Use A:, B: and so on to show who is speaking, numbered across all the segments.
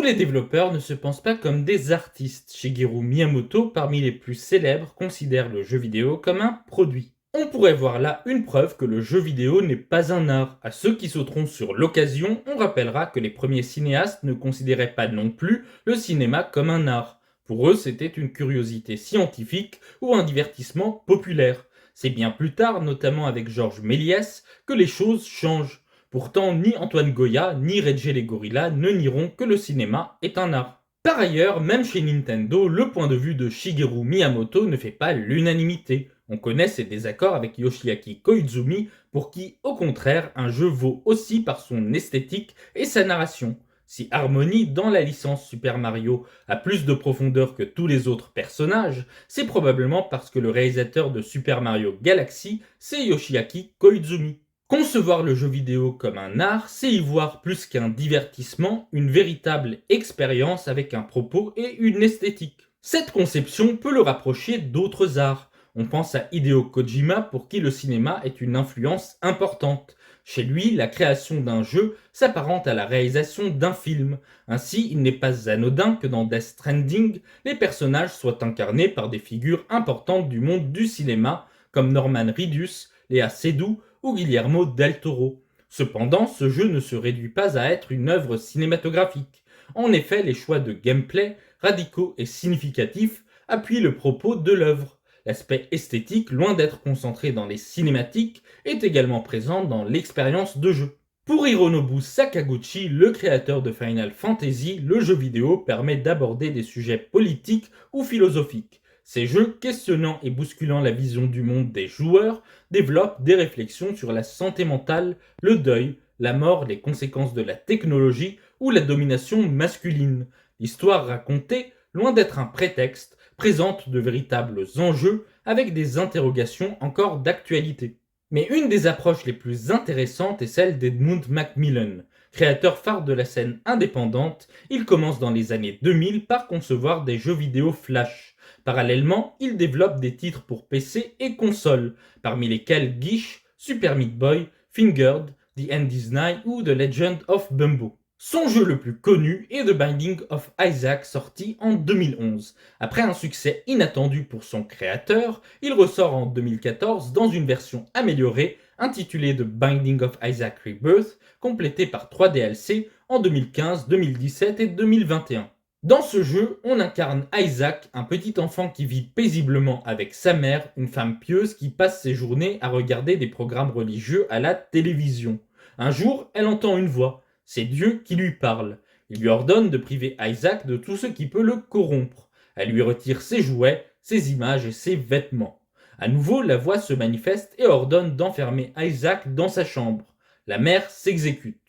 A: Tous les développeurs ne se pensent pas comme des artistes. Shigeru Miyamoto, parmi les plus célèbres, considère le jeu vidéo comme un produit. On pourrait voir là une preuve que le jeu vidéo n'est pas un art. À ceux qui sauteront sur l'occasion, on rappellera que les premiers cinéastes ne considéraient pas non plus le cinéma comme un art. Pour eux, c'était une curiosité scientifique ou un divertissement populaire. C'est bien plus tard, notamment avec Georges Méliès, que les choses changent. Pourtant, ni Antoine Goya, ni Reggie les Gorillas ne nieront que le cinéma est un art. Par ailleurs, même chez Nintendo, le point de vue de Shigeru Miyamoto ne fait pas l'unanimité. On connaît ses désaccords avec Yoshiaki Koizumi, pour qui, au contraire, un jeu vaut aussi par son esthétique et sa narration. Si Harmony, dans la licence Super Mario, a plus de profondeur que tous les autres personnages, c'est probablement parce que le réalisateur de Super Mario Galaxy, c'est Yoshiaki Koizumi. Concevoir le jeu vidéo comme un art, c'est y voir plus qu'un divertissement, une véritable expérience avec un propos et une esthétique. Cette conception peut le rapprocher d'autres arts. On pense à Hideo Kojima pour qui le cinéma est une influence importante. Chez lui, la création d'un jeu s'apparente à la réalisation d'un film. Ainsi, il n'est pas anodin que dans Death Stranding, les personnages soient incarnés par des figures importantes du monde du cinéma, comme Norman Reedus, Léa Seydoux ou Guillermo del Toro. Cependant, ce jeu ne se réduit pas à être une œuvre cinématographique. En effet, les choix de gameplay, radicaux et significatifs, appuient le propos de l'œuvre. L'aspect esthétique, loin d'être concentré dans les cinématiques, est également présent dans l'expérience de jeu. Pour Hironobu Sakaguchi, le créateur de Final Fantasy, le jeu vidéo permet d'aborder des sujets politiques ou philosophiques. Ces jeux, questionnant et bousculant la vision du monde des joueurs, développent des réflexions sur la santé mentale, le deuil, la mort, les conséquences de la technologie ou la domination masculine. L'histoire racontée, loin d'être un prétexte, présente de véritables enjeux avec des interrogations encore d'actualité. Mais une des approches les plus intéressantes est celle d'Edmund Macmillan. Créateur phare de la scène indépendante, il commence dans les années 2000 par concevoir des jeux vidéo flash. Parallèlement, il développe des titres pour PC et console, parmi lesquels Gish, Super Meat Boy, Fingered, The End is Nigh ou The Legend of Bumbo. Son jeu le plus connu est The Binding of Isaac, sorti en 2011. Après un succès inattendu pour son créateur, il ressort en 2014 dans une version améliorée intitulée The Binding of Isaac Rebirth, complétée par 3 DLC en 2015, 2017 et 2021. Dans ce jeu, on incarne Isaac, un petit enfant qui vit paisiblement avec sa mère, une femme pieuse qui passe ses journées à regarder des programmes religieux à la télévision. Un jour, elle entend une voix. C'est Dieu qui lui parle. Il lui ordonne de priver Isaac de tout ce qui peut le corrompre. Elle lui retire ses jouets, ses images et ses vêtements. À nouveau, la voix se manifeste et ordonne d'enfermer Isaac dans sa chambre. La mère s'exécute.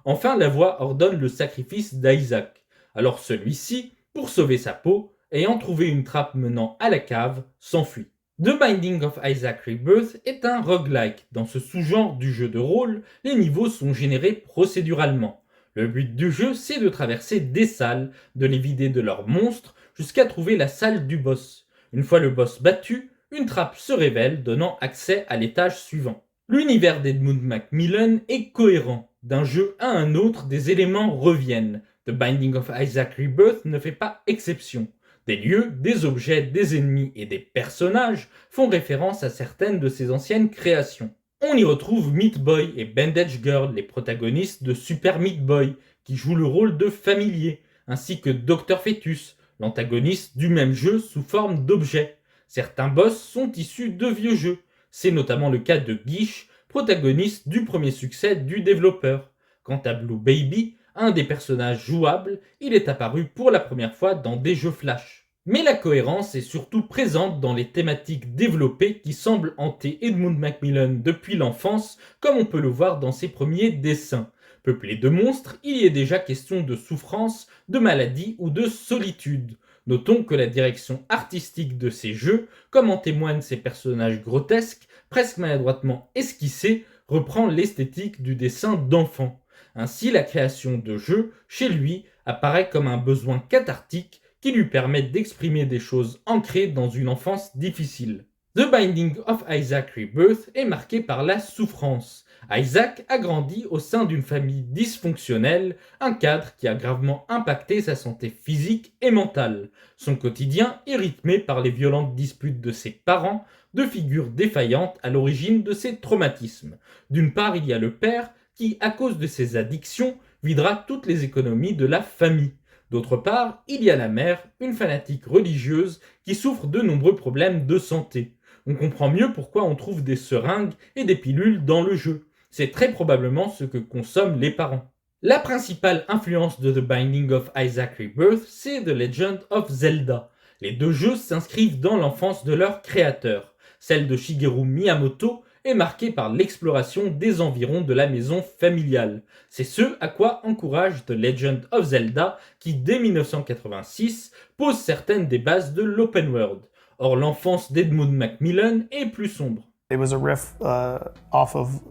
A: Enfin, la voix ordonne le sacrifice d'Isaac. Alors celui-ci, pour sauver sa peau, ayant trouvé une trappe menant à la cave, s'enfuit. The Binding of Isaac Rebirth est un roguelike. Dans ce sous-genre du jeu de rôle, les niveaux sont générés procéduralement. Le but du jeu, c'est de traverser des salles, de les vider de leurs monstres, jusqu'à trouver la salle du boss. Une fois le boss battu, une trappe se révèle, donnant accès à l'étage suivant. L'univers d'Edmund Macmillan est cohérent. D'un jeu à un autre, des éléments reviennent. The Binding of Isaac Rebirth ne fait pas exception. Des lieux, des objets, des ennemis et des personnages font référence à certaines de ses anciennes créations. On y retrouve Meat Boy et Bandage Girl, les protagonistes de Super Meat Boy, qui jouent le rôle de familiers, ainsi que Dr Fetus, l'antagoniste du même jeu sous forme d'objet. Certains boss sont issus de vieux jeux. C'est notamment le cas de Gish, protagoniste du premier succès du développeur. Quant à Blue Baby, un des personnages jouables, il est apparu pour la première fois dans des jeux Flash. Mais la cohérence est surtout présente dans les thématiques développées qui semblent hanter Edmund Macmillan depuis l'enfance, comme on peut le voir dans ses premiers dessins. Peuplé de monstres, il y est déjà question de souffrance, de maladie ou de solitude. Notons que la direction artistique de ces jeux, comme en témoignent ces personnages grotesques, presque maladroitement esquissés, reprend l'esthétique du dessin d'enfant. Ainsi, la création de jeux, chez lui, apparaît comme un besoin cathartique qui lui permet d'exprimer des choses ancrées dans une enfance difficile. The Binding of Isaac Rebirth est marqué par la souffrance. Isaac a grandi au sein d'une famille dysfonctionnelle, un cadre qui a gravement impacté sa santé physique et mentale. Son quotidien est rythmé par les violentes disputes de ses parents, deux figures défaillantes à l'origine de ses traumatismes. D'une part, il y a le père qui, à cause de ses addictions, videra toutes les économies de la famille. D'autre part, il y a la mère, une fanatique religieuse qui souffre de nombreux problèmes de santé. On comprend mieux pourquoi on trouve des seringues et des pilules dans le jeu. C'est très probablement ce que consomment les parents. La principale influence de The Binding of Isaac Rebirth, c'est The Legend of Zelda. Les deux jeux s'inscrivent dans l'enfance de leur créateur. Celle de Shigeru Miyamoto est marquée par l'exploration des environs de la maison familiale. C'est ce à quoi encourage The Legend of Zelda qui, dès 1986, pose certaines des bases de l'open world. Or, l'enfance d'Edmund Macmillan est plus sombre.
B: It was a riff off of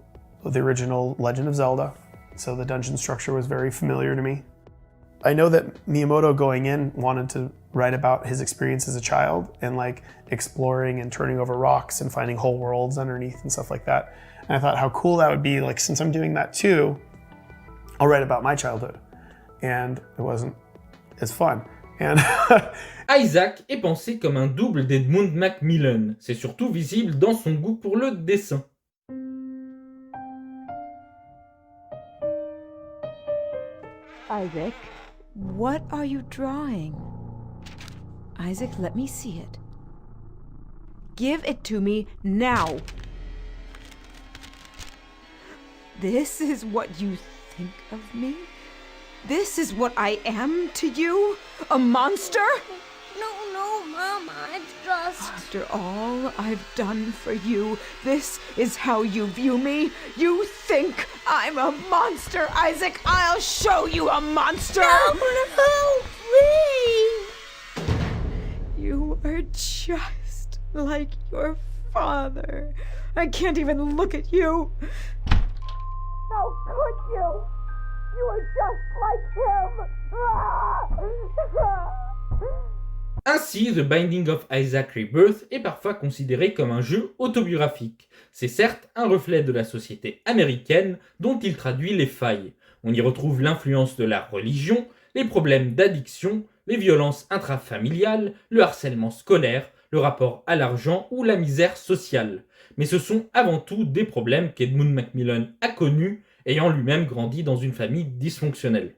B: the original Legend of Zelda, so the dungeon structure was very familiar to me. I know that Miyamoto going in wanted to write about his experience as a child and like exploring and turning over rocks and finding whole worlds underneath and stuff like that. And I thought how cool that would be, like since I'm doing that too, I'll write about my childhood. And it wasn't as fun. And
A: Isaac est pensé comme un double d'Edmund Macmillan. C'est surtout visible dans son goût pour le dessin.
C: Isaac, what are you drawing? Isaac, let me see it. Give it to me now. This is what you think of me? This is what I am to you? A monster?
D: No, Mom, I just...
C: After all I've done for you, this is how you view me? You think I'm a monster, Isaac? I'll show you a monster!
D: No, please!
C: You are just like your father. I can't even look at you. How could you? You are just like him.
A: Ainsi, The Binding of Isaac Rebirth est parfois considéré comme un jeu autobiographique. C'est certes un reflet de la société américaine dont il traduit les failles. On y retrouve l'influence de la religion, les problèmes d'addiction, les violences intrafamiliales, le harcèlement scolaire, le rapport à l'argent ou la misère sociale. Mais ce sont avant tout des problèmes qu'Edmund Macmillan a connus, ayant lui-même grandi dans une famille dysfonctionnelle.